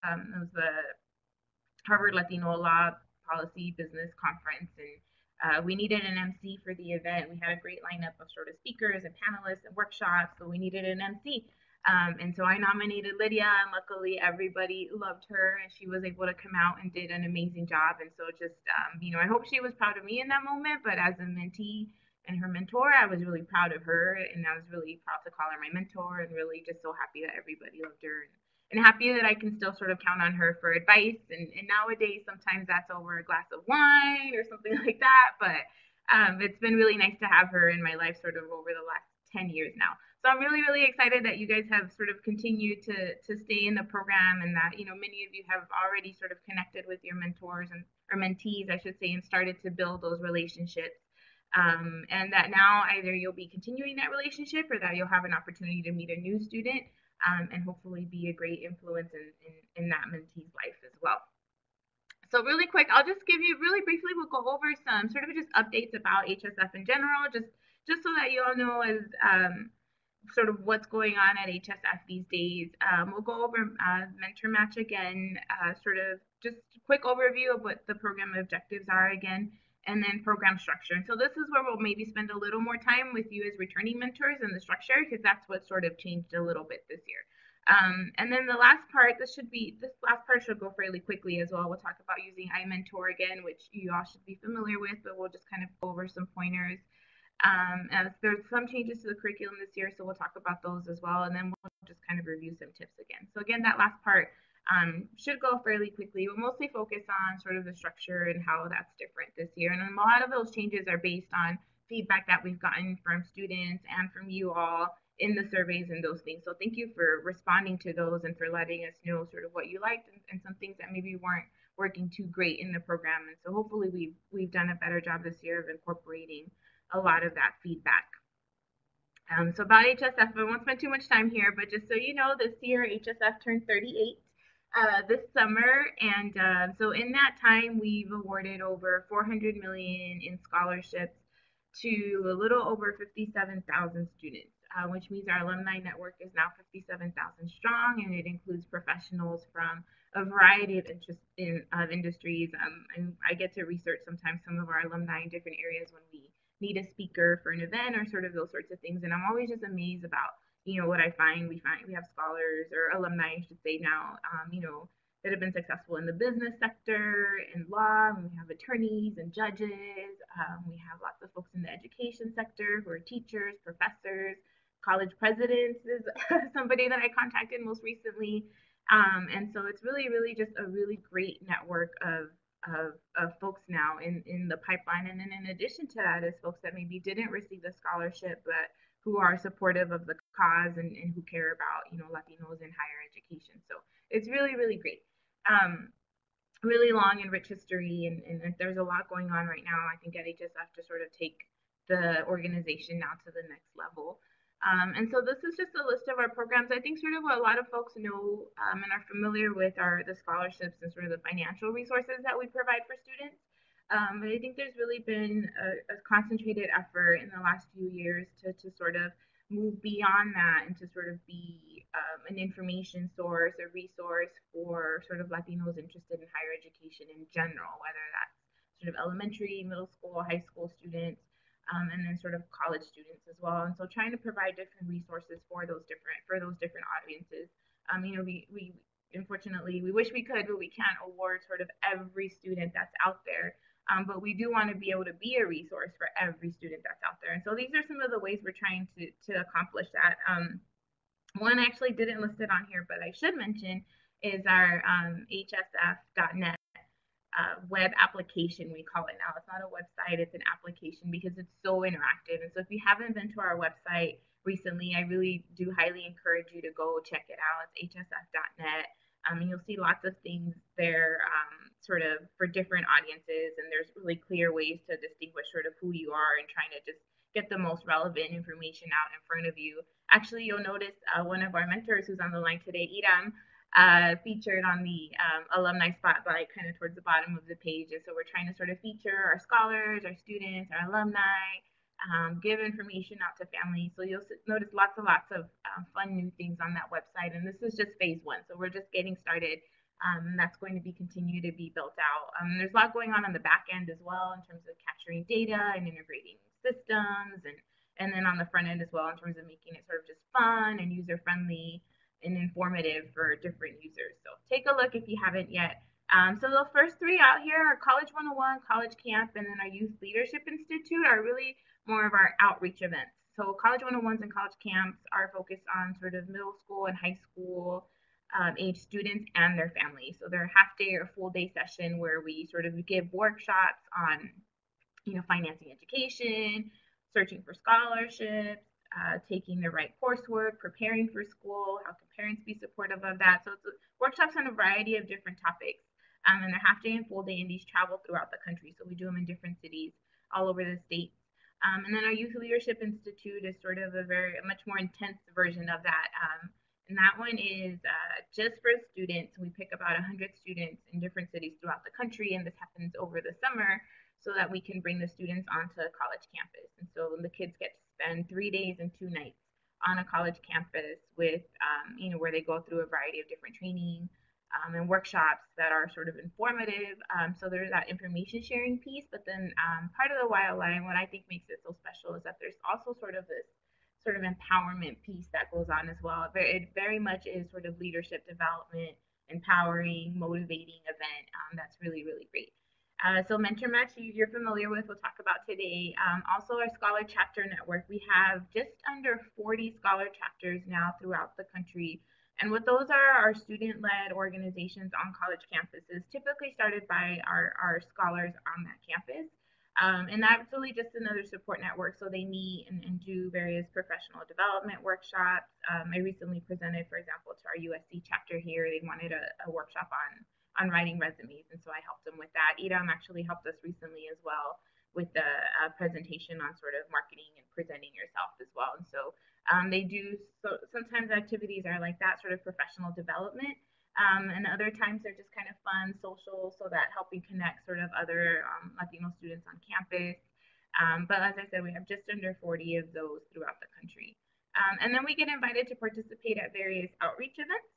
it was the Harvard Latino Law Policy Business Conference, and we needed an MC for the event. We had a great lineup of sort of speakers and panelists and workshops, so we needed an MC. And so I nominated Lydia, and luckily everybody loved her, and she was able to come out and did an amazing job. And so just, I hope she was proud of me in that moment, but as a mentee and her mentor, I was really proud of her, and I was really proud to call her my mentor, and really just so happy that everybody loved her. And happy that I can still sort of count on her for advice. And nowadays, sometimes that's over a glass of wine or something like that. But it's been really nice to have her in my life sort of over the last 10 years now. So I'm really, really excited that you guys have sort of continued to stay in the program, and that, many of you have already sort of connected with your mentors or mentees, I should say, and started to build those relationships. And that now either you'll be continuing that relationship, or that you'll have an opportunity to meet a new student, and hopefully be a great influence in that mentee's life as well. So really quick, I'll just give you really briefly, we'll go over some sort of just updates about HSF in general, just so that you all know as sort of what's going on at HSF these days. We'll go over Mentor Match again, sort of just a quick overview of what the program objectives are again, and then program structure. And so this is where we'll maybe spend a little more time with you as returning mentors in the structure, because that's what sort of changed a little bit this year. And then the last part, this last part should go fairly quickly as well. We'll talk about using iMentor again, which you all should be familiar with, but we'll just kind of go over some pointers. As there's some changes to the curriculum this year, so we'll talk about those as well, and then we'll just kind of review some tips again. So again, that last part should go fairly quickly. We'll mostly focus on sort of the structure and how that's different this year. And a lot of those changes are based on feedback that we've gotten from students and from you all in the surveys and those things. So thank you for responding to those and for letting us know sort of what you liked and some things that maybe weren't working too great in the program. And so hopefully we've done a better job this year of incorporating a lot of that feedback. So about HSF, I won't spend too much time here, but just so you know, this year HSF turned 38 this summer, and so in that time we've awarded over 400 million in scholarships to a little over 57,000 students, which means our alumni network is now 57,000 strong, and it includes professionals from a variety of industries. And I get to research sometimes some of our alumni in different areas when we need a speaker for an event or sort of those sorts of things. And I'm always just amazed about, what I find. We have scholars or alumni, I should say now, that have been successful in the business sector, in law, and we have attorneys and judges. We have lots of folks in the education sector who are teachers, professors, college presidents is somebody that I contacted most recently. And so it's really, really just a really great network of folks now in the pipeline. And then in addition to that is folks that maybe didn't receive the scholarship, but who are supportive of the cause and who care about, Latinos in higher education. So it's really, really great. Really long and rich history, and there's a lot going on right now, I think, at HSF to sort of take the organization now to the next level. And so this is just a list of our programs. I think sort of what a lot of folks know and are familiar with are the scholarships and sort of the financial resources that we provide for students. But I think there's really been a concentrated effort in the last few years to sort of move beyond that and to sort of be an information source, a resource for sort of Latinos interested in higher education in general, whether that's sort of elementary, middle school, high school students, and then sort of college students as well. And so trying to provide different resources for those different audiences. We unfortunately, we wish we could, but we can't award sort of every student that's out there. But we do want to be able to be a resource for every student that's out there. And so these are some of the ways we're trying to accomplish that. One I actually didn't list it on here, but I should mention is our hsf.net web application, we call it now. It's not a website, it's an application because it's so interactive. And so if you haven't been to our website recently, I really do highly encourage you to go check it out. It's hsf.net. And you'll see lots of things there sort of for different audiences, and there's really clear ways to distinguish sort of who you are and trying to just get the most relevant information out in front of you. Actually, you'll notice one of our mentors who's on the line today, Idam, featured on the alumni spotlight kind of towards the bottom of the page. And so we're trying to sort of feature our scholars, our students, our alumni, give information out to families. So you'll notice lots of fun new things on that website. And this is just phase one. So we're just getting started That's going to be continue to be built out. There's a lot going on the back end as well in terms of capturing data and integrating systems, and then on the front end as well in terms of making it sort of just fun and user friendly and informative for different users. So take a look if you haven't yet. So the first three out here are College 101, College Camp, and then our Youth Leadership Institute are really more of our outreach events. So College 101s and College Camps are focused on sort of middle school and high school age students and their families. So they're a half day or full day session where we sort of give workshops on, financing education, searching for scholarships, taking the right coursework, preparing for school, how can parents be supportive of that. So it's workshops on a variety of different topics. And they're half day and full day, and these travel throughout the country. So we do them in different cities all over the state. And then our Youth Leadership Institute is sort of a much more intense version of that. And that one is just for students. We pick about 100 students in different cities throughout the country, and this happens over the summer so that we can bring the students onto a college campus. And so the kids get to spend 3 days and 2 nights on a college campus with, where they go through a variety of different training and workshops that are sort of informative. So there's that information sharing piece, but then part of the YLI, and what I think makes it so special is that there's also sort of this sort of empowerment piece that goes on as well. It very much is sort of leadership development, empowering, motivating event. That's really, really great. So Mentor Match, you're familiar with, we'll talk about today. Also our Scholar Chapter Network. We have just under 40 Scholar Chapters now throughout the country. And what those are student-led organizations on college campuses, typically started by our scholars on that campus. And that's really just another support network. So they meet and do various professional development workshops. I recently presented, for example, to our USC chapter here. They wanted a workshop on writing resumes, and so I helped them with that. Edam actually helped us recently as well with the presentation on sort of marketing and presenting yourself as well. And so they do, so sometimes activities are like that, sort of professional development. And other times they're just kind of fun, social, so that helping connect sort of other Latino students on campus. But as I said, we have just under 40 of those throughout the country. And then we get invited to participate at various outreach events.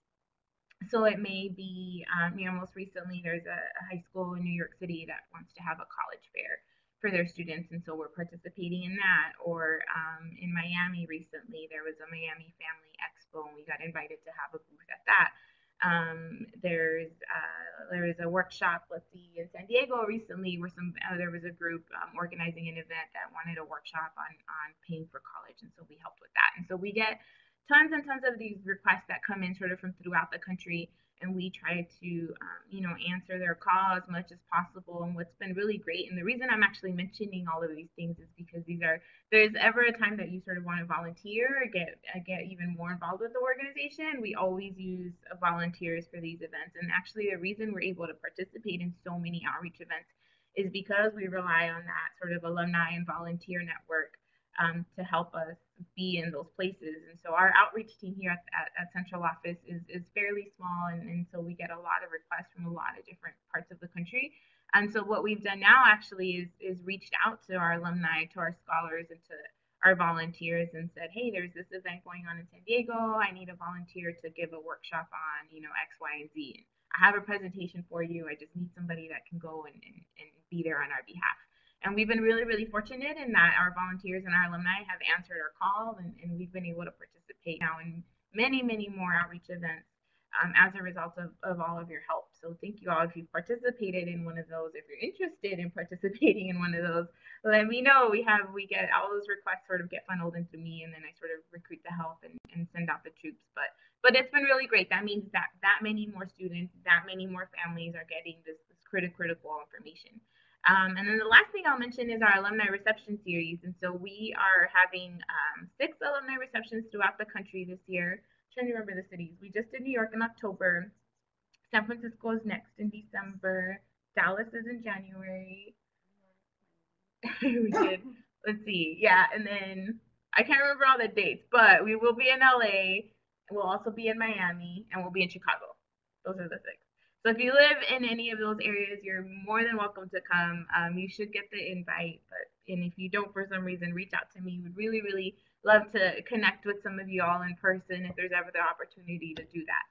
So it may be, most recently there's a high school in New York City that wants to have a college fair for their students, and so we're participating in that. Or in Miami recently, there was a Miami Family Expo, and we got invited to have a booth at that. There was a workshop, let's see, in San Diego recently where there was a group organizing an event that wanted a workshop on paying for college, and so we helped with that. And so we get tons and tons of these requests that come in sort of from throughout the country, and we try to answer their call as much as possible. And what's been really great, and the reason I'm actually mentioning all of these things is because there's ever a time that you sort of want to volunteer or get even more involved with the organization, we always use volunteers for these events. And actually the reason we're able to participate in so many outreach events is because we rely on that sort of alumni and volunteer network to help us be in those places. And so our outreach team here at Central Office is fairly small, and so we get a lot of requests from a lot of different parts of the country. And so what we've done now actually is reached out to our alumni, to our scholars, and to our volunteers and said, hey, there's this event going on in San Diego. I need a volunteer to give a workshop on, X, Y, and Z. And I have a presentation for you. I just need somebody that can go and be there on our behalf. And we've been really, really fortunate in that our volunteers and our alumni have answered our call, and we've been able to participate now in many, many more outreach events as a result of all of your help. So thank you all if you've participated in one of those. If you're interested in participating in one of those, let me know. We get all those requests sort of get funneled into me, and then I sort of recruit the help and send out the troops. But it's been really great. That means that many more students, that many more families are getting this critical information. And then the last thing I'll mention is our alumni reception series. And so we are having 6 alumni receptions throughout the country this year. I'm trying to remember the cities. We just did New York in October. San Francisco is next in December. Dallas is in January. We did. Let's see. Yeah, and then I can't remember all the dates, but we will be in LA. We'll also be in Miami, and we'll be in Chicago. Those are the 6. So if you live in any of those areas, you're more than welcome to come. You should get the invite, and if you don't for some reason, reach out to me. We'd really, really love to connect with some of you all in person if there's ever the opportunity to do that.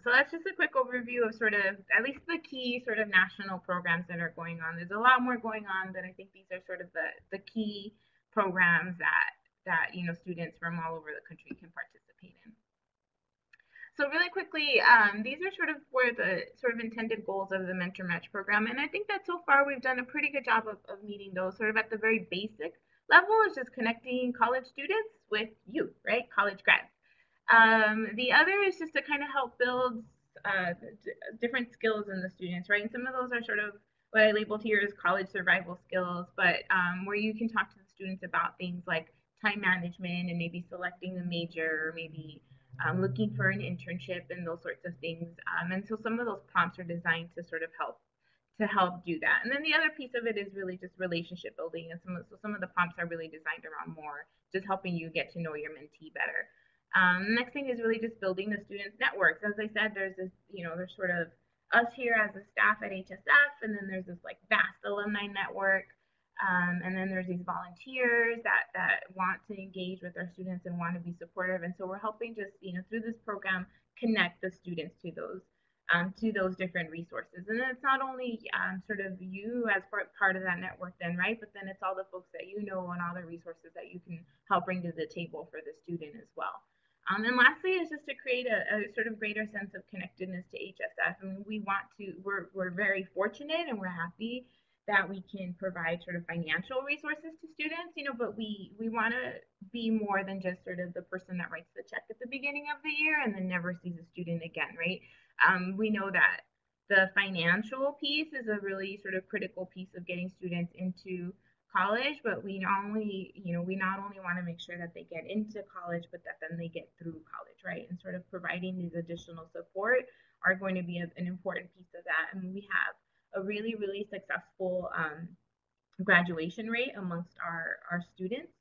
So that's just a quick overview of sort of at least the key sort of national programs that are going on. There's a lot more going on, but I think these are sort of the key programs that students from all over the country can participate in. So really quickly, these are sort of where the sort of intended goals of the Mentor Match program, and I think that so far we've done a pretty good job of meeting those. Sort of at the very basic level is just connecting college students with youth, right? College grads. The other is just to kind of help build different skills in the students, right? And some of those are sort of what I labeled here as college survival skills, but where you can talk to the students about things like time management and maybe selecting a major, or maybe looking for an internship and those sorts of things. And so some of those prompts are designed to sort of help do that. And then the other piece of it is really just relationship building, and some of the prompts are really designed around more just helping you get to know your mentee better. The next thing is really just building the students' networks. As I said, there's this, there's sort of us here as a staff at HSF, and then there's this like vast alumni network. And then there's these volunteers that want to engage with our students and want to be supportive. And so we're helping just, through this program, connect the students to those different resources. And then it's not only sort of you as part of that network then, right? But then it's all the folks that you know and all the resources that you can help bring to the table for the student as well. And lastly is just to create a sort of greater sense of connectedness to HSF. I mean, we're very fortunate and we're happy that we can provide sort of financial resources to students, but we want to be more than just sort of the person that writes the check at the beginning of the year and then never sees a student again, right? We know that the financial piece is a really sort of critical piece of getting students into college, but we not only want to make sure that they get into college, but that then they get through college, right? And sort of providing these additional support are going to be an important piece of that. And we have a really, really successful graduation rate amongst our students.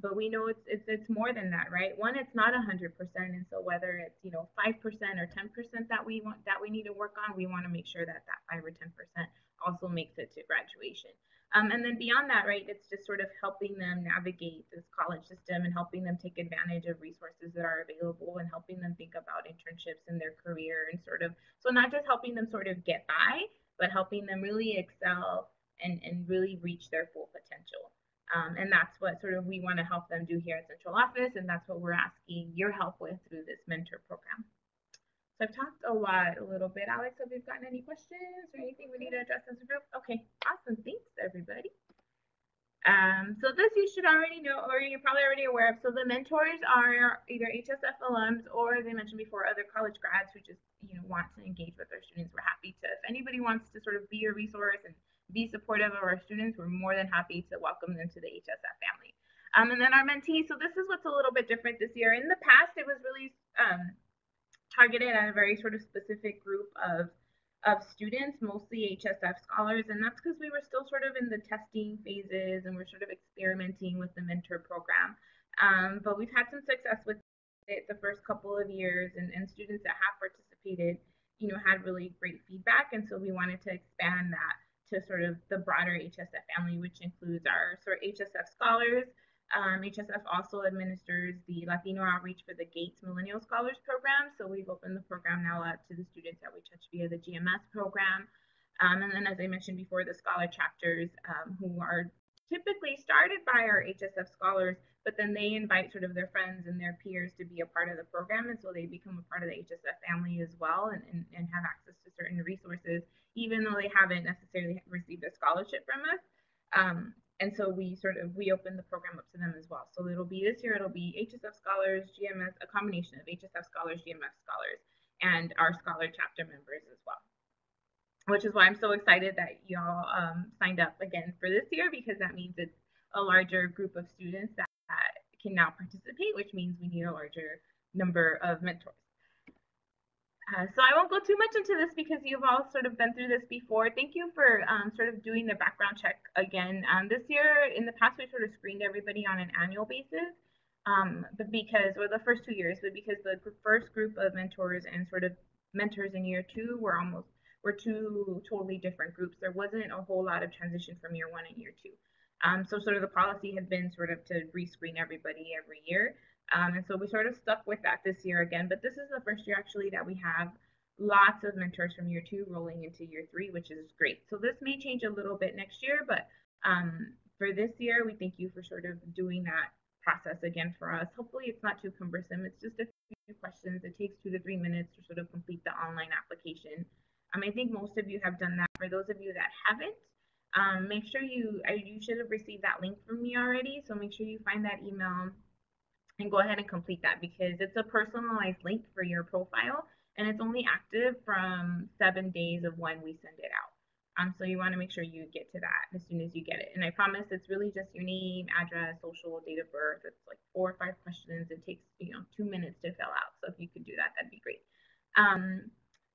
But we know it's more than that, right? One, it's not 100%, and so whether it's 5% or 10% that we need to work on, we want to make sure that 5 or 10% also makes it to graduation. And then beyond that, right, it's just sort of helping them navigate this college system and helping them take advantage of resources that are available and helping them think about internships in their career and sort of, so not just helping them sort of get by, but helping them really excel and really reach their full potential. And that's what sort of we want to help them do here at Central Office, and that's what we're asking your help with through this mentor program. So I've talked a little bit. Alex, have you gotten any questions or anything we need to address as a group? Okay, awesome. Thanks, everybody. So this you should already know, or you're probably already aware of. So the mentors are either HSF alums or, as I mentioned before, other college grads who just want to engage with our students. We're happy to, if anybody wants to sort of be a resource and be supportive of our students, we're more than happy to welcome them to the HSF family. And then our mentees. So this is what's a little bit different this year. In the past, it was really targeted at a very sort of specific group of students, mostly HSF scholars, and that's because we were still sort of in the testing phases and we're sort of experimenting with the mentor program. But we've had some success with it the first couple of years, and students that have participated, had really great feedback, and so we wanted to expand that to sort of the broader HSF family, which includes our sort of HSF scholars. HSF also administers the Latino Outreach for the Gates Millennial Scholars Program. So we've opened the program now up to the students that we touch via the GMS program. And then, as I mentioned before, the scholar chapters who are typically started by our HSF scholars, but then they invite sort of their friends and their peers to be a part of the program. And so they become a part of the HSF family as well and have access to certain resources, even though they haven't necessarily received a scholarship from us. And so we open the program up to them as well. So this year it'll be HSF scholars, GMS, a combination of HSF scholars, GMS scholars, and our scholar chapter members as well. Which is why I'm so excited that y'all signed up again for this year, because that means it's a larger group of students that can now participate, which means we need a larger number of mentors. So I won't go too much into this because you've all sort of been through this before. Thank you for sort of doing the background check again. This year, in the past, we sort of screened everybody on an annual basis, but the first 2 years, but because the first group of mentors and sort of mentors in year 2 were two totally different groups. There wasn't a whole lot of transition from year 1 and year 2. So sort of the policy had been sort of to rescreen everybody every year. And so we sort of stuck with that this year again, but this is the first year actually that we have lots of mentors from year 2 rolling into year 3, which is great. So this may change a little bit next year, but for this year, we thank you for sort of doing that process again for us. Hopefully it's not too cumbersome. It's just a few questions. It takes 2 to 3 minutes to sort of complete the online application. I think most of you have done that. For those of you that haven't, make sure you should have received that link from me already. So make sure you find that email and go ahead and complete that, because it's a personalized link for your profile and it's only active from 7 days of when we send it out. So you want to make sure you get to that as soon as you get it. And I promise it's really just your name, address, social, date of birth. It's like 4 or 5 questions. It takes 2 minutes to fill out. So if you could do that, that'd be great.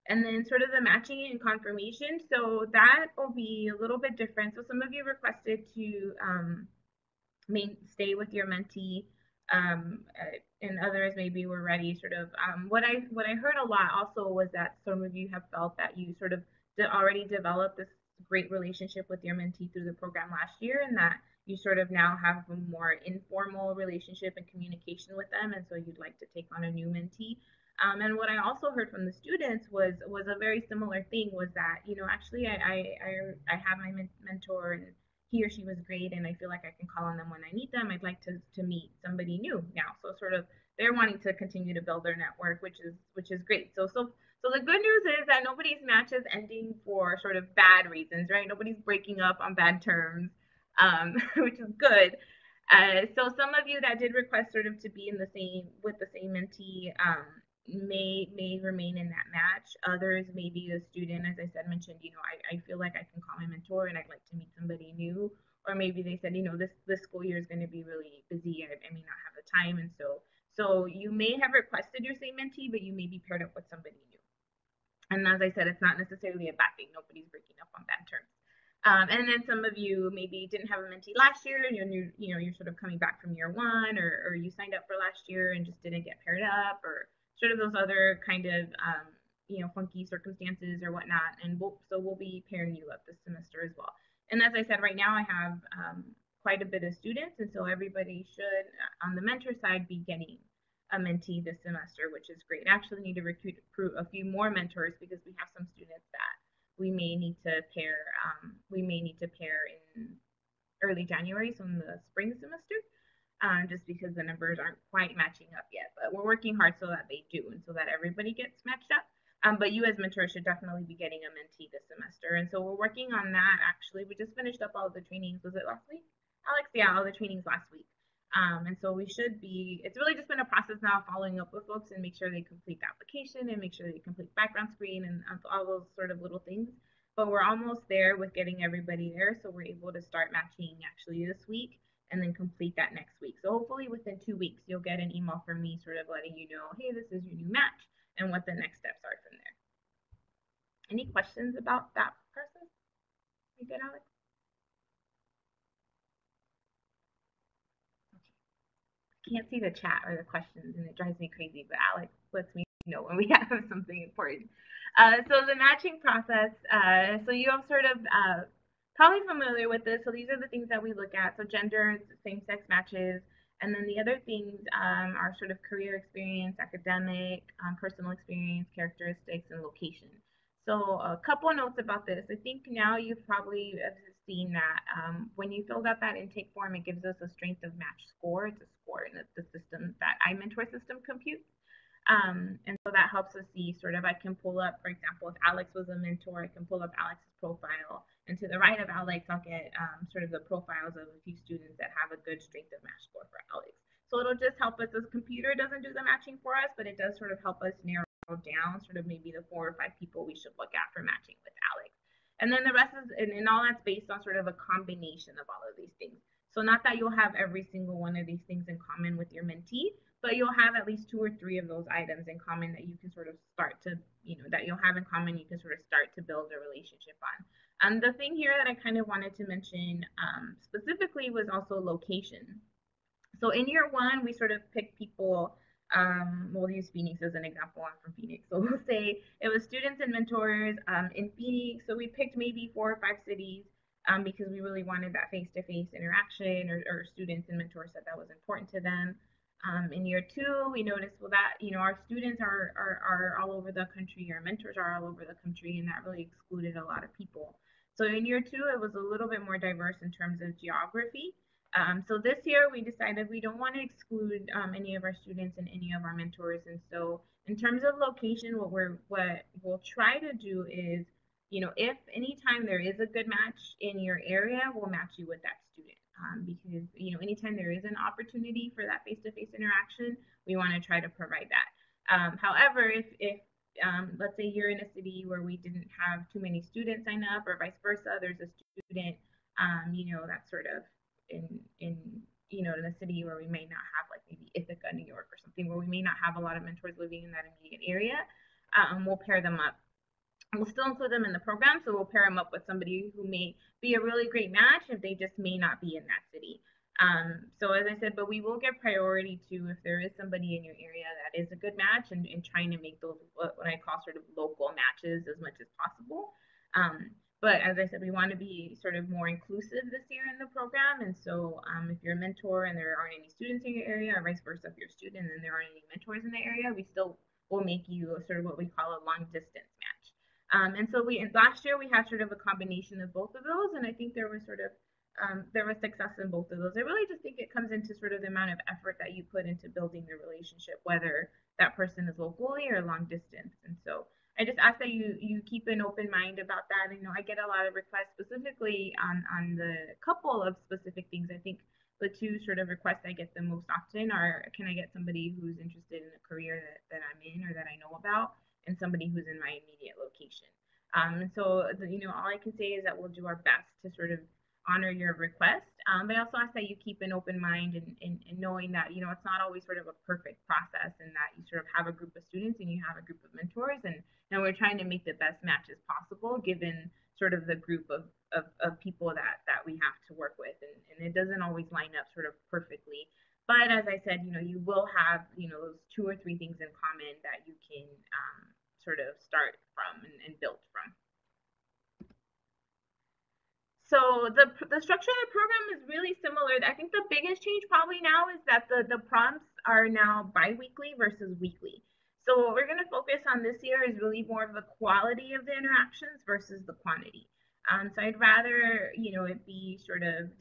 And then sort of the matching and confirmation. So that will be a little bit different. So some of you requested to stay with your mentee, and others maybe were ready. Sort of what I heard a lot also was that some of you have felt that you sort of already developed this great relationship with your mentee through the program last year, and that you sort of now have a more informal relationship and communication with them, and so you'd like to take on a new mentee. And what I also heard from the students was a very similar thing, was that actually I have my mentor, and he or she was great, and I feel like I can call on them when I need them. I'd like to meet somebody new now. So sort of they're wanting to continue to build their network, which is great. So the good news is that nobody's match is ending for sort of bad reasons, right? Nobody's breaking up on bad terms, which is good. So some of you that did request sort of to be in the same mentee may remain in that match. Others, maybe the student, as I said, mentioned, I feel like I can call my mentor and I'd like to meet somebody new. Or maybe they said, this school year is going to be really busy. I may not have the time. And so you may have requested your same mentee, but you may be paired up with somebody new. And as I said, it's not necessarily a bad thing. Nobody's breaking up on bad terms. And then some of you maybe didn't have a mentee last year, and you're sort of coming back from year 1, or you signed up for last year and just didn't get paired up, or sort of those other kind of funky circumstances or whatnot. And we'll be pairing you up this semester as well. And as I said, right now I have quite a bit of students, and so everybody should, on the mentor side, be getting a mentee this semester, which is great. I actually need to recruit a few more mentors because we have some students that we may need to pair. In early January, so in the spring semester, just because the numbers aren't quite matching up yet. But we're working hard so that they do, and so that everybody gets matched up. But you as mentors should definitely be getting a mentee this semester, and so we're working on that. Actually, we just finished up all of the trainings. Was it last week, Alex? Yeah, all the trainings last week. And so we should be, it's really just been a process now, following up with folks and make sure they complete the application and make sure they complete background screen and all those sort of little things. But we're almost there with getting everybody there, so we're able to start matching actually this week and then complete that next week. So hopefully within 2 weeks, you'll get an email from me sort of letting you know, hey, this is your new match, and what the next steps are from there. Any questions about that process? You good, Alex? Can't see the chat or the questions, and it drives me crazy, but Alex lets me know when we have something important. So the matching process, so you have sort of probably familiar with this. So these are the things that we look at. So gender, same-sex matches, and then the other things are sort of career experience, academic, personal experience, characteristics, and location. So a couple of notes about this. I think now you've probably seen that when you filled out that intake form, it gives us a strength of match score. It's a score in the system that iMentor system computes. And so that helps us see sort of, I can pull up, for example, if Alex was a mentor, I can pull up Alex's profile. And to the right of Alex, I'll get sort of the profiles of a few students that have a good strength of match score for Alex. So it'll just help us. This computer doesn't do the matching for us, but it does sort of help us narrow down sort of maybe the 4 or 5 people we should look at for matching with Alex. And then the rest is, and all that's based on sort of a combination of all of these things. So not that you'll have every single one of these things in common with your mentee, but you'll have at least 2 or 3 of those items in common that you can sort of start to, that you'll have in common, you can sort of start to build a relationship on. The thing here that I kind of wanted to mention specifically was also location. So in year 1, we sort of picked people, we'll use Phoenix as an example. I'm from Phoenix. So we'll say it was students and mentors in Phoenix. So we picked maybe 4 or 5 cities because we really wanted that face-to-face interaction, or students and mentors said that was important to them. In year two, we noticed, well, that, our students are all over the country, our mentors are all over the country, and that really excluded a lot of people. So in year two, it was a little bit more diverse in terms of geography. So this year, we decided we don't want to exclude any of our students and any of our mentors. And so in terms of location, what we'll try to do is, if anytime there is a good match in your area, we'll match you with that student. Because anytime there is an opportunity for that face-to-face interaction, we want to try to provide that. However, if let's say you're in a city where we didn't have too many students sign up, or vice versa, there's a student, that's sort of in in a city where we may not have, like maybe Ithaca, New York, or something, where we may not have a lot of mentors living in that immediate area, we'll pair them up. We'll still include them in the program, so we'll pair them up with somebody who may be a really great match if they just may not be in that city. So as I said, but we will give priority to if there is somebody in your area that is a good match, and trying to make those what I call sort of local matches as much as possible. But as I said, we want to be sort of more inclusive this year in the program. And so if you're a mentor and there aren't any students in your area, or vice versa, if you're a student and there aren't any mentors in the area, we still will make you sort of what we call a long distance match. And so last year we had sort of a combination of both of those, and I think there was success in both of those. I really just think it comes into sort of the amount of effort that you put into building the relationship, whether that person is locally or long distance. And so I just ask that you keep an open mind about that. I get a lot of requests specifically on the couple of specific things. I think the two sort of requests I get the most often are, can I get somebody who's interested in a career that I'm in or that I know about, and somebody who's in my immediate location. And so, all I can say is that we'll do our best to sort of honor your request. But I also ask that you keep an open mind, and knowing that, it's not always sort of a perfect process, and that you sort of have a group of students and you have a group of mentors, and we're trying to make the best matches possible given sort of the group of people that we have to work with. And it doesn't always line up sort of perfectly. But as I said, you will have, those 2 or 3 things in common that you can sort of start from and build from. So the structure of the program is really similar. I think the biggest change probably now is that the prompts are now bi-weekly versus weekly. So what we're going to focus on this year is really more of the quality of the interactions versus the quantity. So I'd rather, it be sort of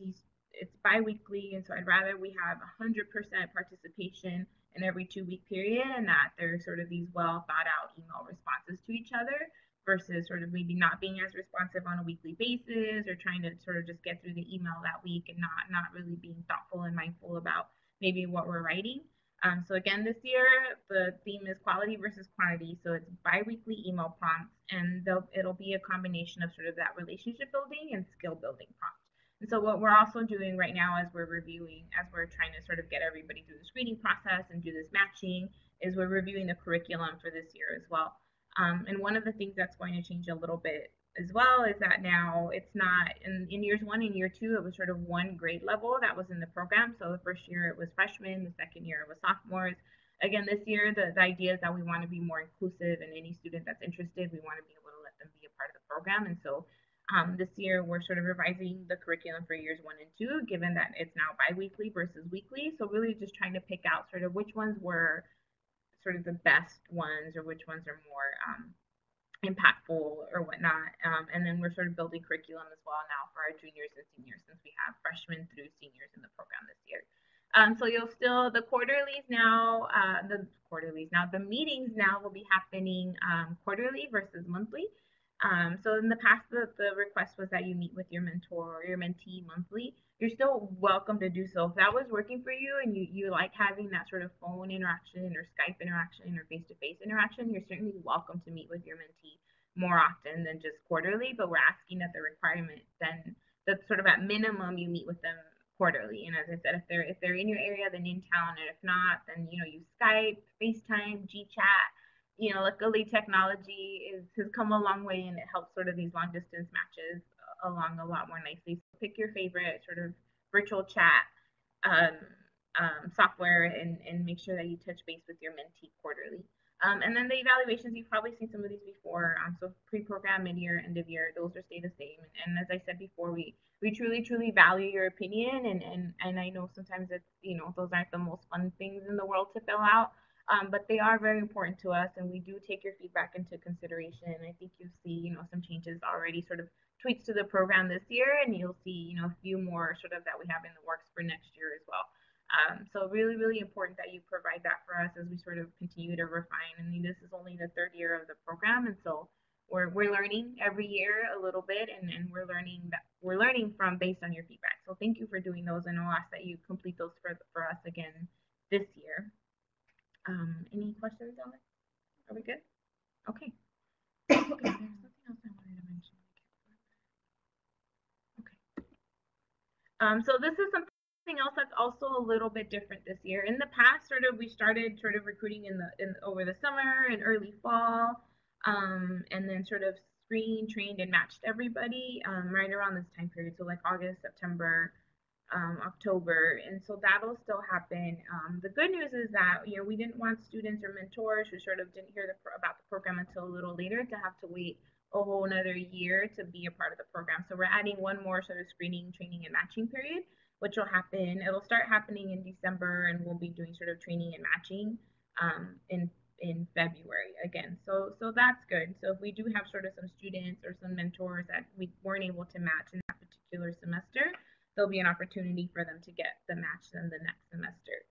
it's bi-weekly, and so I'd rather we have 100% participation in every 2-week period, and that there's sort of these well thought out email responses to each other, versus sort of maybe not being as responsive on a weekly basis, or trying to sort of just get through the email that week and not really being thoughtful and mindful about maybe what we're writing. So again, this year, the theme is quality versus quantity. So it's bi-weekly email prompts, and it'll be a combination of sort of that relationship building and skill building prompts. And so what we're also doing right now, as we're trying to sort of get everybody through the screening process and do this matching, is we're reviewing the curriculum for this year as well. And one of the things that's going to change a little bit as well is that now it's not in years 1 and year 2, it was sort of one grade level that was in the program. So the first year it was freshmen, the second year it was sophomores. Again, this year the idea is that we want to be more inclusive, and any student that's interested, we want to be able to let them be a part of the program. And so this year we're sort of revising the curriculum for years 1 and 2, given that it's now bi-weekly versus weekly. So really just trying to pick out sort of which ones were sort of the best ones, or which ones are more impactful or whatnot. And then we're sort of building curriculum as well now for our juniors and seniors, since we have freshmen through seniors in the program this year. So you'll still, the meetings now will be happening quarterly versus monthly. So in the past, the request was that you meet with your mentor or your mentee monthly. You're still welcome to do so. If that was working for you and you like having that sort of phone interaction or Skype interaction or face-to-face interaction, you're certainly welcome to meet with your mentee more often than just quarterly. But we're asking that the requirement then, that sort of at minimum you meet with them quarterly. And as I said, if they're in your area, then in town, and if not, then use Skype, FaceTime, GChat. Luckily technology has come a long way, and it helps sort of these long distance matches along a lot more nicely. So pick your favorite sort of virtual chat software, and make sure that you touch base with your mentee quarterly. And then the evaluations, you've probably seen some of these before. So pre-program, mid-year, end of year, those are stay the same. And as I said before, we truly, truly value your opinion. And I know sometimes it's, those aren't the most fun things in the world to fill out. But they are very important to us, and we do take your feedback into consideration. I think you'll see, some changes already, sort of tweaks to the program this year, and you'll see, a few more sort of that we have in the works for next year as well. So really, really important that you provide that for us as we sort of continue to refine. I mean, this is only the third year of the program, and so we're learning every year a little bit, and we're learning from based on your feedback. So thank you for doing those, and I'll ask that you complete those for us again this year. Any questions on it? Are we good? Okay. Okay. There's something else I wanted to mention. Okay. So this is something else that's also a little bit different this year. In the past, we started recruiting over the summer and early fall, and then sort of screened, trained, and matched everybody right around this time period. So like August, September, October, and so that'll still happen. The good news is that we didn't want students or mentors who sort of didn't hear about the program until a little later to have to wait a whole another year to be a part of the program. So we're adding one more sort of screening, training, and matching period, which will happen. It'll start happening in December, and we'll be doing sort of training and matching in February again. So that's good. So if we do have sort of some students or some mentors that we weren't able to match in that particular semester, there'll be an opportunity for them to get the match in the next semester.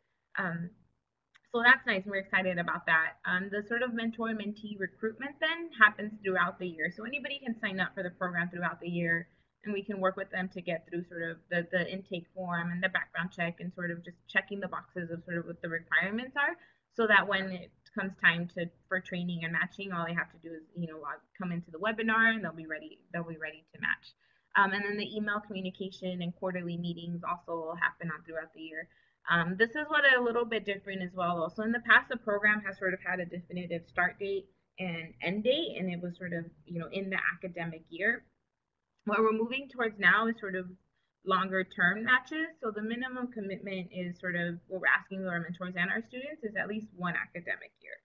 So that's nice, and we're excited about that. The sort of mentor-mentee recruitment then happens throughout the year. So anybody can sign up for the program throughout the year, and we can work with them to get through sort of the intake form and the background check, and sort of just checking the boxes of sort of what the requirements are, so that when it comes time for training and matching, all they have to do is come into the webinar, and they'll be ready to match. And then the email communication and quarterly meetings also will happen throughout the year. This is what a little bit different as well. So in the past, the program has sort of had a definitive start date and end date, and it was sort of in the academic year. What we're moving towards now is sort of longer term matches. So the minimum commitment is sort of what we're asking our mentors and our students is at least one academic year.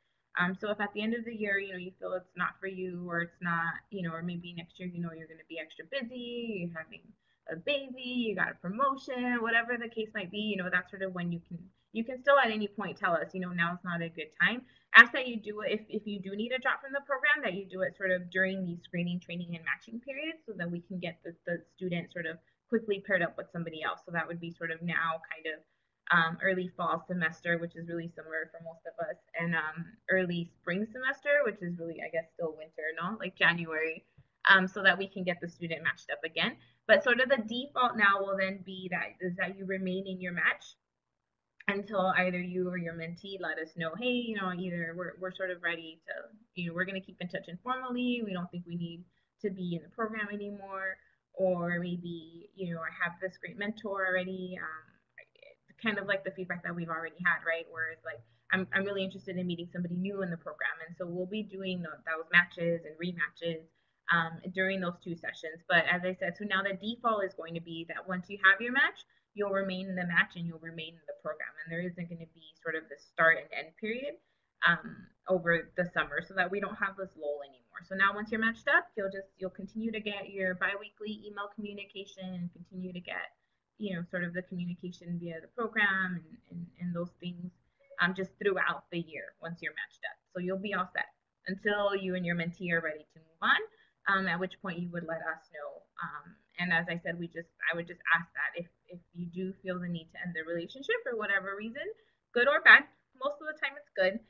So if at the end of the year, you feel it's not for you, or it's not, or maybe next year, you're going to be extra busy, you're having a baby, you got a promotion, whatever the case might be, that's sort of when you can still at any point tell us, now is not a good time. Ask that you do it if you do need a drop from the program, that you do it sort of during these screening, training, and matching periods, so that we can get the student sort of quickly paired up with somebody else. So that would be sort of now kind of early fall semester, which is really summer for most of us, and early spring semester, which is really, I guess, still winter, no? Like January, so that we can get the student matched up again. But sort of the default now will then be that you remain in your match until either you or your mentee let us know, hey, either we're sort of ready to, we're going to keep in touch informally, we don't think we need to be in the program anymore, or maybe, I have this great mentor already, kind of like the feedback that we've already had, right? Whereas like, I'm really interested in meeting somebody new in the program. And so we'll be doing those matches and rematches during those 2 sessions. But as I said, so now the default is going to be that once you have your match, you'll remain in the match and you'll remain in the program. And there isn't going to be sort of the start and end period over the summer, so that we don't have this lull anymore. So now once you're matched up, you'll continue to get your biweekly email communication and continue to get sort of the communication via the program and those things just throughout the year once you're matched up. So you'll be all set until you and your mentee are ready to move on, at which point you would let us know. And as I said, I would just ask that if you do feel the need to end the relationship for whatever reason, good or bad, most of the time it's good,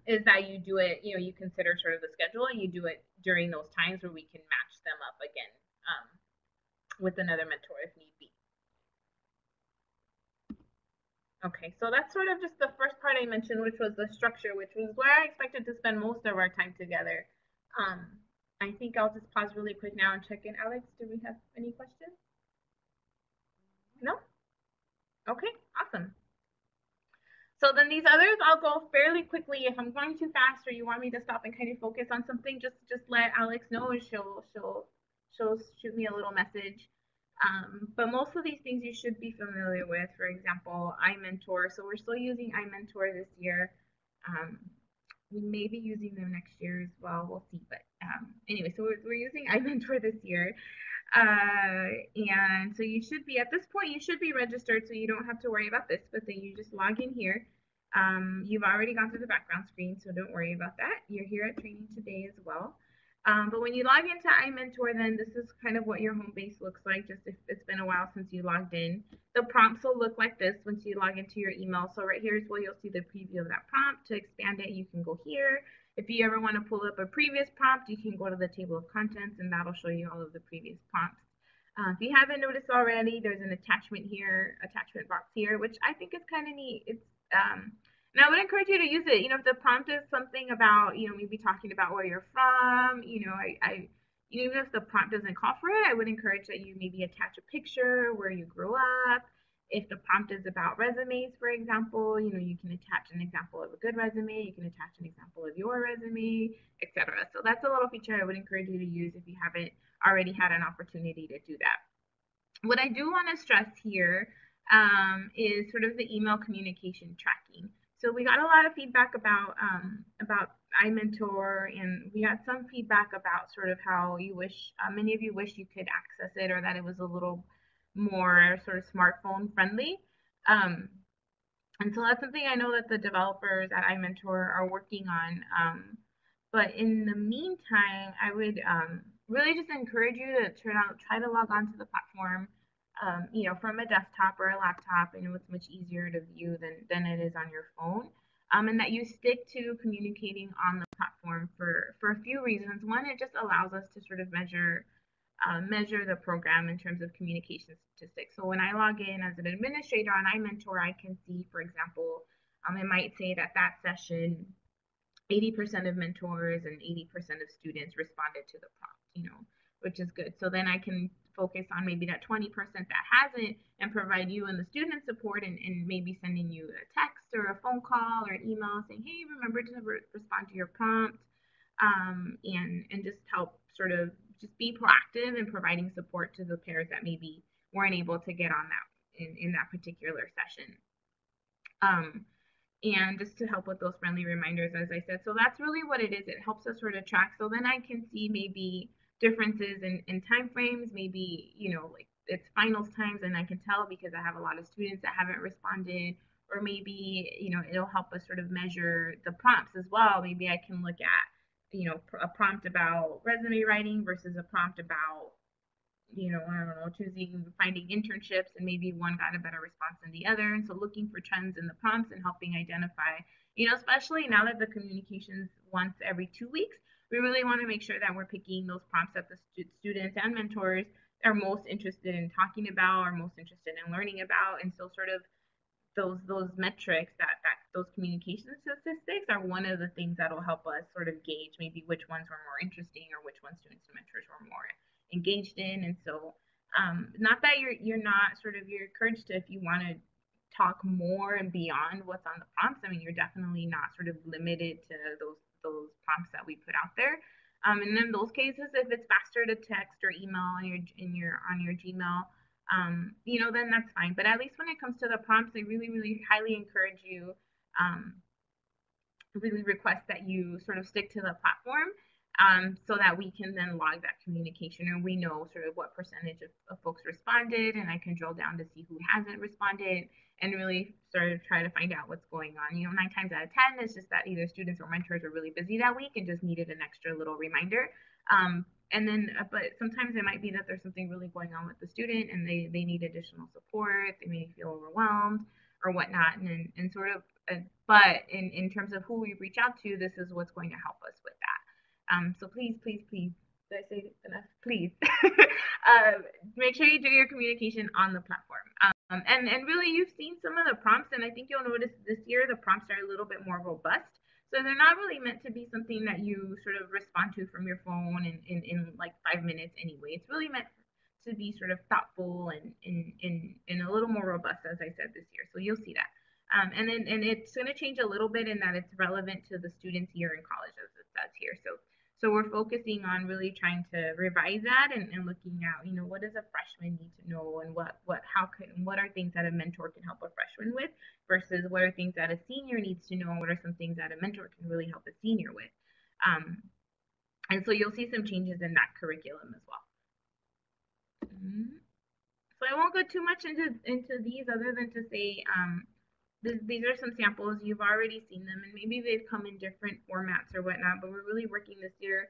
is that you do it, you consider sort of the schedule, and you do it during those times where we can match them up again with another mentor if need be. Okay, so that's sort of just the first part I mentioned, which was the structure, which was where I expected to spend most of our time together. I think I'll just pause really quick now and check in. Alex, do we have any questions? No? Okay, awesome. So then these others, I'll go fairly quickly. If I'm going too fast or you want me to stop and kind of focus on something, just let Alex know, and she'll shoot me a little message. But most of these things you should be familiar with. For example, iMentor. So we're still using iMentor this year. We may be using them next year as well. We'll see. But anyway, so we're using iMentor this year. And so you should be, at this point, you should be registered, so you don't have to worry about this, but then you just log in here. You've already gone through the background screen, so don't worry about that. You're here at training today as well. But when you log into iMentor, then this is kind of what your home base looks like, just if it's been a while since you logged in. The prompts will look like this once you log into your email. So right here is where you'll see the preview of that prompt. To expand it, you can go here. If you ever want to pull up a previous prompt, you can go to the table of contents, and that'll show you all of the previous prompts. If you haven't noticed already, there's an attachment box here, which I think is kind of neat. It's and I would encourage you to use it. You know, if the prompt is something about, you know, maybe talking about where you're from, you know, even if the prompt doesn't call for it, I would encourage that you maybe attach a picture where you grew up. If the prompt is about resumes, for example, you know, you can attach an example of a good resume, you can attach an example of your resume, etc. So that's a little feature I would encourage you to use if you haven't already had an opportunity to do that. What I do want to stress here is sort of the email communication tracking. So we got a lot of feedback about iMentor, and we got some feedback about sort of how you wish, many of you wish you could access it, or that it was a little more sort of smartphone friendly. And so that's something I know that the developers at iMentor are working on. But in the meantime, I would really just encourage you to try to log on to the platform, you know, from a desktop or a laptop. I know it's much easier to view than it is on your phone. And that you stick to communicating on the platform for a few reasons. One, it just allows us to sort of measure the program in terms of communication statistics. So when I log in as an administrator on iMentor, I can see, for example, it might say that session 80% of mentors and 80% of students responded to the prompt, you know, which is good. So then I can focus on maybe that 20% that hasn't, and provide you and the student support, and maybe sending you a text or a phone call or an email saying, hey, remember to respond to your prompt, and just help sort of just be proactive in providing support to the pairs that maybe weren't able to get on that in that particular session. And just to help with those friendly reminders, as I said. So that's really what it is. It helps us sort of track. So then I can see maybe differences in time frames, maybe, you know, like it's finals times, and I can tell because I have a lot of students that haven't responded. Or maybe, you know, it'll help us sort of measure the prompts as well. Maybe I can look at, you know, a prompt about resume writing versus a prompt about, you know, I don't know, finding internships, and maybe one got a better response than the other. And so looking for trends in the prompts and helping identify, you know, especially now that the communication's once every 2 weeks, we really want to make sure that we're picking those prompts that the students and mentors are most interested in talking about, or most interested in learning about. And so sort of those metrics, that those communication statistics, are one of the things that will help us sort of gauge maybe which ones were more interesting, or which ones students and mentors were more engaged in. And so not that you're not sort of, you're encouraged to, if you want to talk more and beyond what's on the prompts, I mean, you're definitely not sort of limited to those prompts that we put out there. And in those cases, if it's faster to text or email on your Gmail, you know, then that's fine. But at least when it comes to the prompts, I really, really highly encourage you, really request that you sort of stick to the platform, so that we can then log that communication, and we know sort of what percentage of folks responded, and I can drill down to see who hasn't responded, and really sort of try to find out what's going on. You know, 9 times out of 10, it's just that either students or mentors are really busy that week and just needed an extra little reminder. And then, but sometimes it might be that there's something really going on with the student, and they need additional support. They may feel overwhelmed or whatnot, and sort of, but in terms of who we reach out to, this is what's going to help us with that. So please, did I say enough? Please, make sure you do your communication on the platform. And really, you've seen some of the prompts, and I think you'll notice this year the prompts are a little bit more robust. So they're not really meant to be something that you sort of respond to from your phone in like 5 minutes anyway. It's really meant to be sort of thoughtful and a little more robust, as I said, this year. So you'll see that. And it's going to change a little bit in that it's relevant to the student's year in college, as it says here. So So we're focusing on really trying to revise that and looking at, what does a freshman need to know, and what are things that a mentor can help a freshman with versus what are things that a senior needs to know, and what are some things that a mentor can really help a senior with. And so you'll see some changes in that curriculum as well. So I won't go too much into these other than to say these are some samples. You've already seen them, and maybe they've come in different formats or whatnot, but we're really working this year.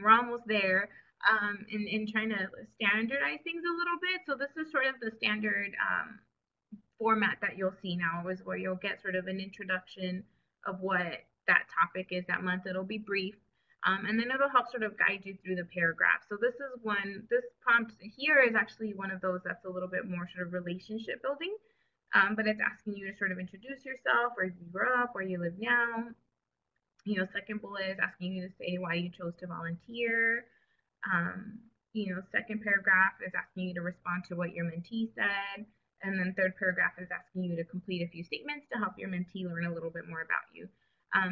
We're almost there in trying to standardize things a little bit. So this is sort of the standard format that you'll see now, is where you'll get sort of an introduction of what that topic is that month. It'll be brief. And then it'll help sort of guide you through the paragraph. So this prompt here is actually one of those that's a little bit more sort of relationship building. But it's asking you to sort of introduce yourself, where you grew up, where you live now. Second bullet is asking you to say why you chose to volunteer. Second paragraph is asking you to respond to what your mentee said. And then third paragraph is asking you to complete a few statements to help your mentee learn a little bit more about you.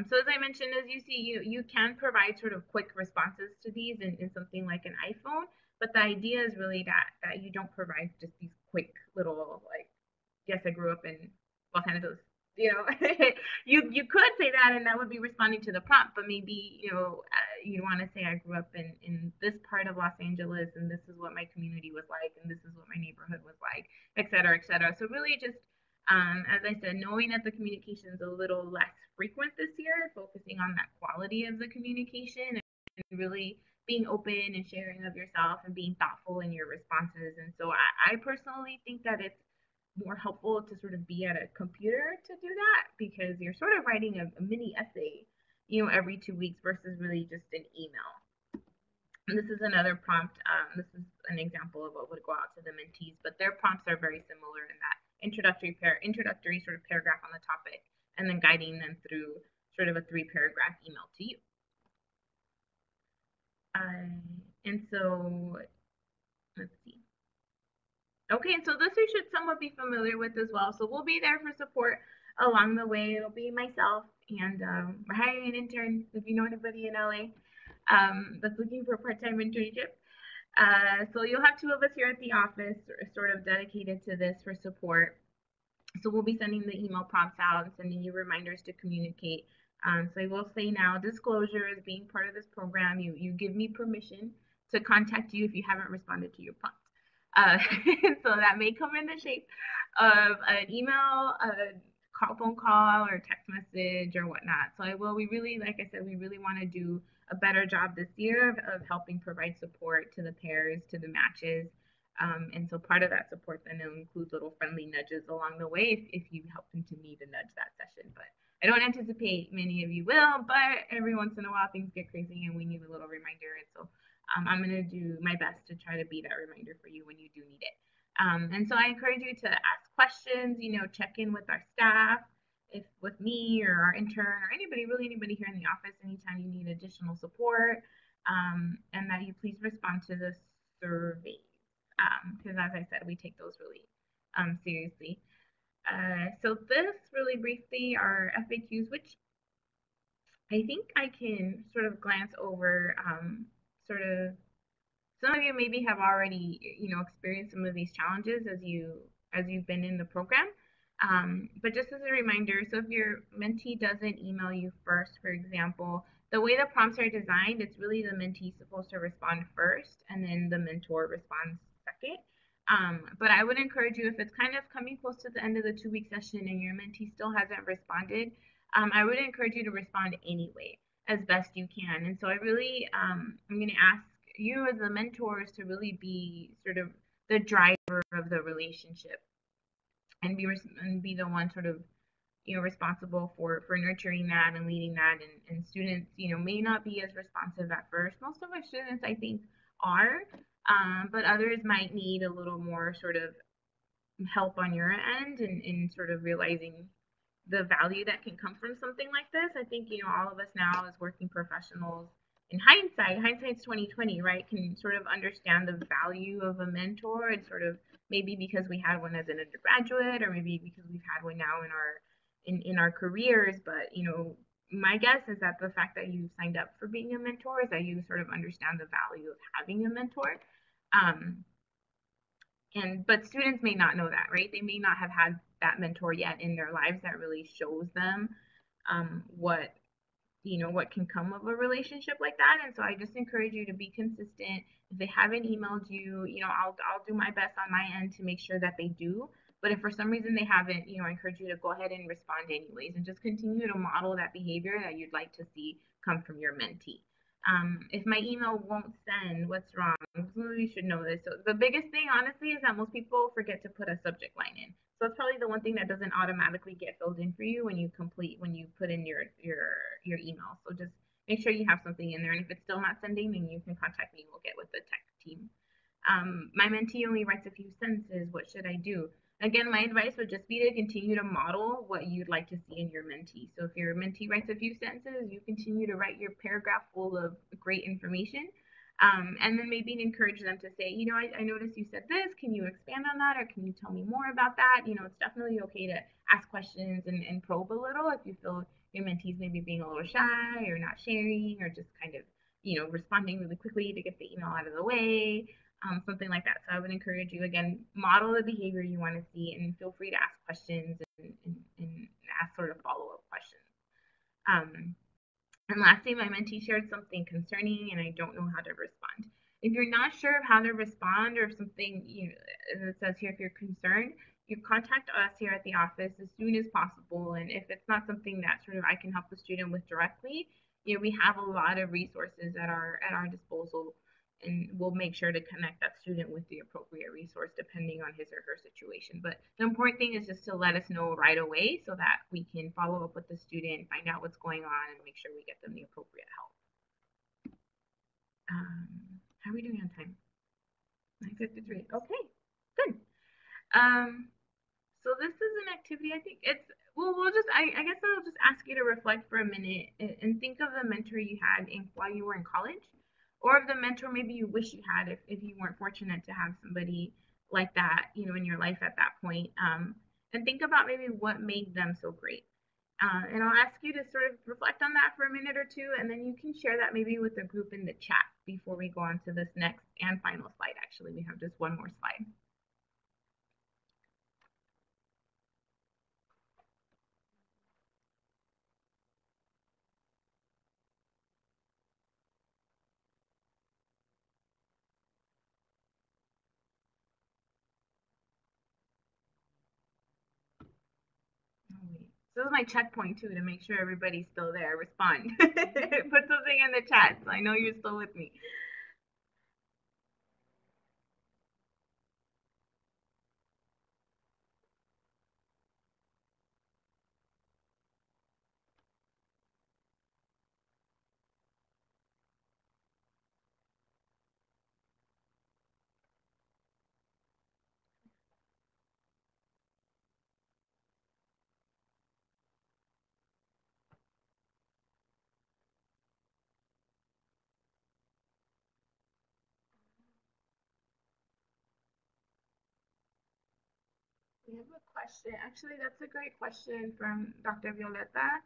So as I mentioned, as you see, you can provide sort of quick responses to these in something like an iPhone, but the idea is really that you don't provide just these quick little, like, yes, I grew up in Los Angeles. You could say that, and that would be responding to the prompt, but maybe, you want to say I grew up in this part of Los Angeles, and this is what my community was like, and this is what my neighborhood was like, et cetera, et cetera. So really just, as I said, knowing that the communication is a little less frequent this year, focusing on that quality of the communication and really being open and sharing of yourself and being thoughtful in your responses. And so I personally think that it's more helpful to sort of be at a computer to do that, because you're sort of writing a mini essay, every 2 weeks versus really just an email. And this is another prompt. This is an example of what would go out to the mentees, but their prompts are very similar in that introductory sort of paragraph on the topic, and then guiding them through sort of a 3-paragraph email to you. And so let's see. Okay, so this you should somewhat be familiar with as well. So we'll be there for support along the way. It'll be myself, and we're hiring an intern if you know anybody in LA that's looking for a part-time internship. So you'll have 2 of us here at the office sort of dedicated to this for support. So we'll be sending the email prompts out and sending you reminders to communicate. So I will say now, disclosure is being part of this program. You give me permission to contact you if you haven't responded to your prompts. So that may come in the shape of an email, a phone call, or text message or whatnot. So we really, like I said, we really want to do a better job this year of helping provide support to the pairs, to the matches. And so part of that support then will include little friendly nudges along the way if you happen to need a nudge that session. But I don't anticipate many of you will, but every once in a while things get crazy and we need a little reminder. And so I'm going to do my best to try to be that reminder for you when you do need it. And so I encourage you to ask questions, check in with our staff, if with me or our intern or anybody here in the office anytime you need additional support, and that you please respond to the surveys, because as I said, we take those really seriously. So this really briefly are FAQs, which I think I can sort of glance over. Some of you maybe have already, experienced some of these challenges as you've been in the program. But just as a reminder, so if your mentee doesn't email you first, for example, the way the prompts are designed, it's really the mentee supposed to respond first, and then the mentor responds second. But I would encourage you, if it's kind of coming close to the end of the 2-week session and your mentee still hasn't responded, I would encourage you to respond anyway, as best you can. And so I really, I'm going to ask you as the mentors to really be sort of the driver of the relationship, and be the one sort of, responsible for nurturing that and leading that. And students, may not be as responsive at first. Most of our students, I think, are, but others might need a little more sort of help on your end in sort of realizing the value that can come from something like this. I think, all of us now as working professionals, in hindsight's 2020, right, can sort of understand the value of a mentor, and sort of maybe because we had one as an undergraduate, or maybe because we've had one now in our careers, but my guess is that the fact that you signed up for being a mentor is that you sort of understand the value of having a mentor. Um, but students may not know that, right? They may not have had that mentor yet in their lives that really shows them what what can come of a relationship like that. And so I just encourage you to be consistent. If they haven't emailed you, I'll do my best on my end to make sure that they do. But if for some reason they haven't, I encourage you to go ahead and respond anyways, and just continue to model that behavior that you'd like to see come from your mentee. If my email won't send, what's wrong? You should know this. So the biggest thing, honestly, is that most people forget to put a subject line in. So it's probably the one thing that doesn't automatically get filled in for you when you put in your email. So just make sure you have something in there. And if it's still not sending, then you can contact me. We'll get with the tech team. My mentee only writes a few sentences. What should I do? Again, my advice would just be to continue to model what you'd like to see in your mentee. So if your mentee writes a few sentences, you continue to write your paragraph full of great information. And then maybe encourage them to say, I noticed you said this. Can you expand on that? Or can you tell me more about that? It's definitely okay to ask questions and probe a little if you feel your mentees maybe being a little shy or not sharing or just kind of, responding really quickly to get the email out of the way. Something like that. So I would encourage you, again, model the behavior you want to see and feel free to ask questions and ask sort of follow-up questions. And lastly, my mentee shared something concerning and I don't know how to respond. If you're not sure of how to respond or something, it says here, if you're concerned, you contact us here at the office as soon as possible. And if it's not something that sort of I can help the student with directly, we have a lot of resources at our disposal, and we'll make sure to connect that student with the appropriate resource depending on his or her situation. But the important thing is just to let us know right away so that we can follow up with the student, find out what's going on, and make sure we get them the appropriate help. How are we doing on time? 9:53. Okay, good. So this is an activity, I think it's, I guess I'll just ask you to reflect for a minute and think of the mentor you had while you were in college, or of the mentor maybe you wish you had if you weren't fortunate to have somebody like that, in your life at that point. And think about maybe what made them so great. And I'll ask you to sort of reflect on that for a minute or two, and then you can share that maybe with the group in the chat before we go on to this next and final slide. Actually, we have just one more slide. So this is my checkpoint too, to make sure everybody's still there. Respond. Put something in the chat so I know you're still with me. We have a question. Actually, that's a great question from Dr. Violeta.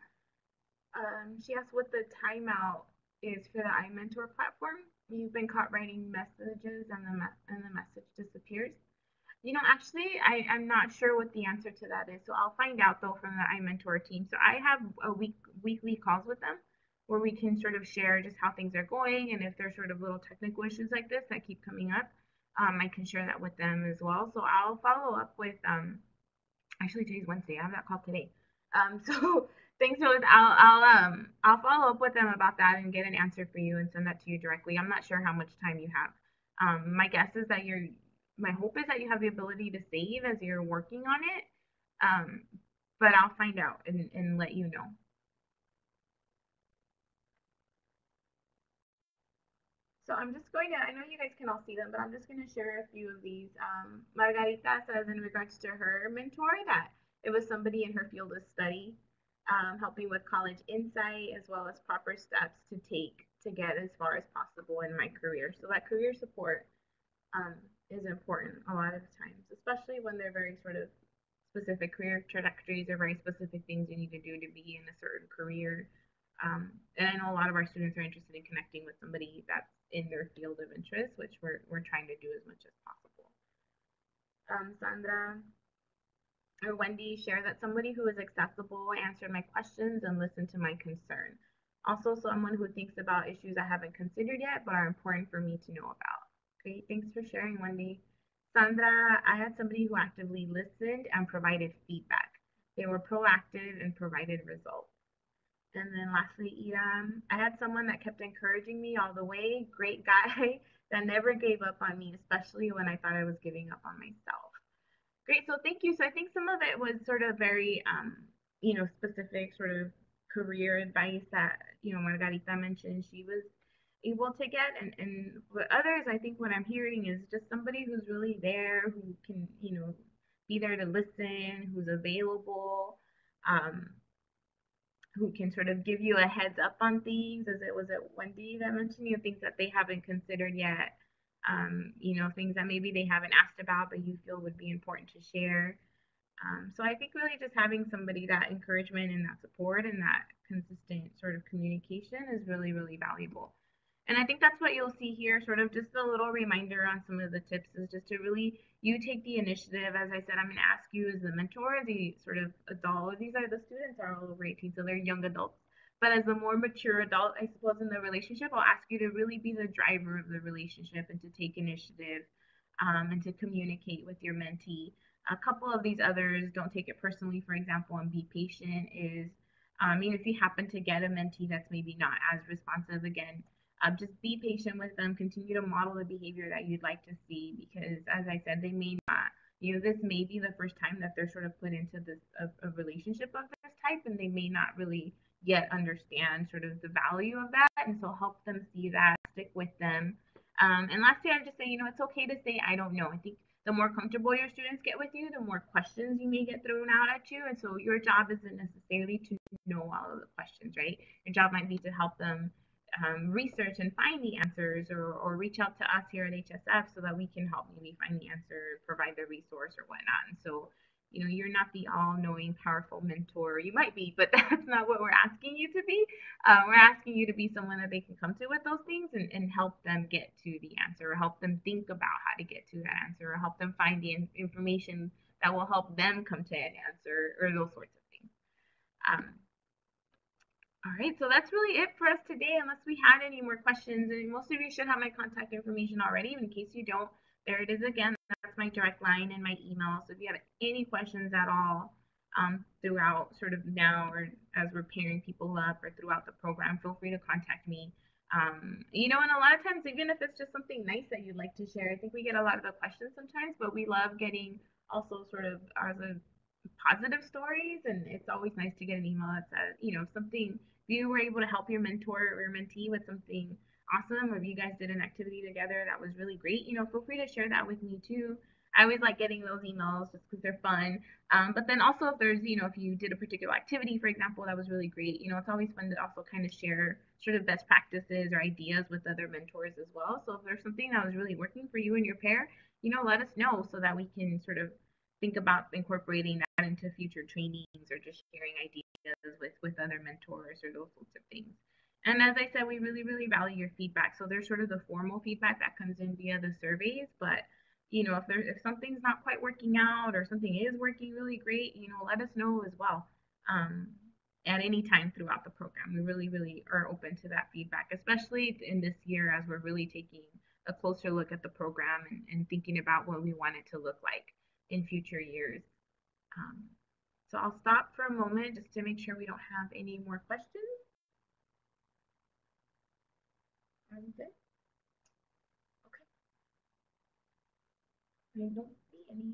She asked what the timeout is for the iMentor platform. You've been caught writing messages and the message disappears. Actually, I'm not sure what the answer to that is. So I'll find out though from the iMentor team. So I have weekly calls with them where we can sort of share just how things are going, and if there's sort of little technical issues like this that keep coming up, I can share that with them as well. So I'll follow up with actually today's Wednesday. I have that call today. So thanks for I'll follow up with them about that and get an answer for you and send that to you directly. I'm not sure how much time you have. My guess is that my hope is that you have the ability to save as you're working on it. But I'll find out and let you know. So I'm just going to, I know you guys can all see them, but I'm just going to share a few of these. Margarita says in regards to her mentor that it was somebody in her field of study, helping with college insight as well as proper steps to take to get as far as possible in my career. So that career support is important a lot of times, especially when they're very sort of specific career trajectories or very specific things you need to do to be in a certain career. And I know a lot of our students are interested in connecting with somebody that's in their field of interest, which we're trying to do as much as possible. Sandra or Wendy share that somebody who is accessible answered my questions and listened to my concern. Also, someone who thinks about issues I haven't considered yet but are important for me to know about. Great, thanks for sharing, Wendy. Sandra, I had somebody who actively listened and provided feedback. They were proactive and provided results. And then lastly, Iram, I had someone that kept encouraging me all the way. Great guy that never gave up on me, especially when I thought I was giving up on myself. Great. So thank you. So I think some of it was sort of very, specific sort of career advice that, Margarita mentioned she was able to get. And for others, I think what I'm hearing is just somebody who's really there, who can, be there to listen, who's available, um, who can sort of give you a heads up on things, as it was at Wendy that mentioned, things that they haven't considered yet, things that maybe they haven't asked about, but you feel would be important to share. So I think really just having somebody, that encouragement and that support and that consistent sort of communication is really, really valuable. And I think that's what you'll see here, sort of just a little reminder on some of the tips is just to really, you take the initiative. As I said, I'm going to ask you as the mentor, the sort of adult, these are the students are all over 18, so they're young adults. But as the more mature adult, I suppose, in the relationship, I'll ask you to really be the driver of the relationship and to take initiative, and to communicate with your mentee. A couple of these others, don't take it personally, for example, and be patient is, if you happen to get a mentee that's maybe not as responsive, again, just be patient with them, continue to model the behavior that you'd like to see, because as I said, they may not, this may be the first time that they're sort of put into this a relationship of this type, and they may not really yet understand sort of the value of that. And so help them see that, stick with them. And lastly, I'd just say, it's okay to say, I don't know. I think the more comfortable your students get with you, the more questions you may get thrown out at you. And so your job isn't necessarily to know all of the questions, right? Your job might be to help them research and find the answers, or reach out to us here at HSF so that we can help maybe find the answer, provide the resource or whatnot. And so, you're not the all-knowing, powerful mentor. You might be, but that's not what we're asking you to be. We're asking you to be someone that they can come to with those things, and help them get to the answer, or help them think about how to get to that answer, or help them find the information that will help them come to an answer, or those sorts of things. All right, so that's really it for us today, unless we had any more questions. And most of you should have my contact information already. In case you don't, there it is again. That's my direct line and my email. So if you have any questions at all, throughout sort of now, or as we're pairing people up, or throughout the program, feel free to contact me. And a lot of times, even if it's just something nice that you'd like to share, I think we get a lot of the questions sometimes, but we love getting also sort of as a positive stories. And it's always nice to get an email that says, something, if you were able to help your mentor or your mentee with something awesome, or if you guys did an activity together that was really great, feel free to share that with me too. I always like getting those emails just because they're fun. But then also, if there's, if you did a particular activity, for example, that was really great, it's always fun to also kind of share sort of best practices or ideas with other mentors as well. So if there's something that was really working for you and your pair, let us know so that we can sort of think about incorporating that into future trainings, or just sharing ideas with other mentors, or those sorts of things. And as I said, we really, really value your feedback. So there's sort of the formal feedback that comes in via the surveys, but if something's not quite working out, or something is working really great, let us know as well. At any time throughout the program, we really, really are open to that feedback, especially in this year as we're really taking a closer look at the program, and thinking about what we want it to look like in future years. So I'll stop for a moment just to make sure we don't have any more questions. Are we good? Okay. I don't see any.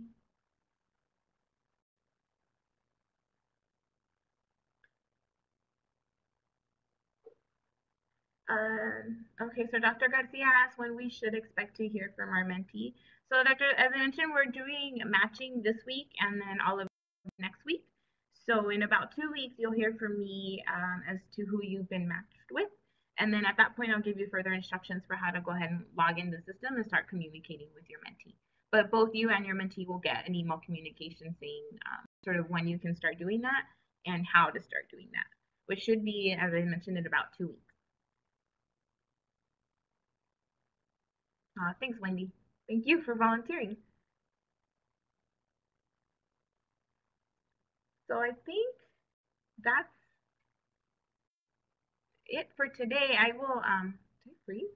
Okay, so Dr. Garcia asked when we should expect to hear from our mentee. So Dr., as I mentioned, we're doing matching this week and then all of next week. So in about 2 weeks, you'll hear from me as to who you've been matched with. And then at that point, I'll give you further instructions for how to go ahead and log in the system and start communicating with your mentee. But both you and your mentee will get an email communication saying sort of when you can start doing that and how to start doing that. which should be, as I mentioned, in about 2 weeks. Thanks, Wendy. Thank you for volunteering. So I think that's it for today. I will, did I freeze?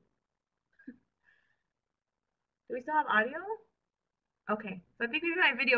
Do we still have audio? Okay, so I think we have my video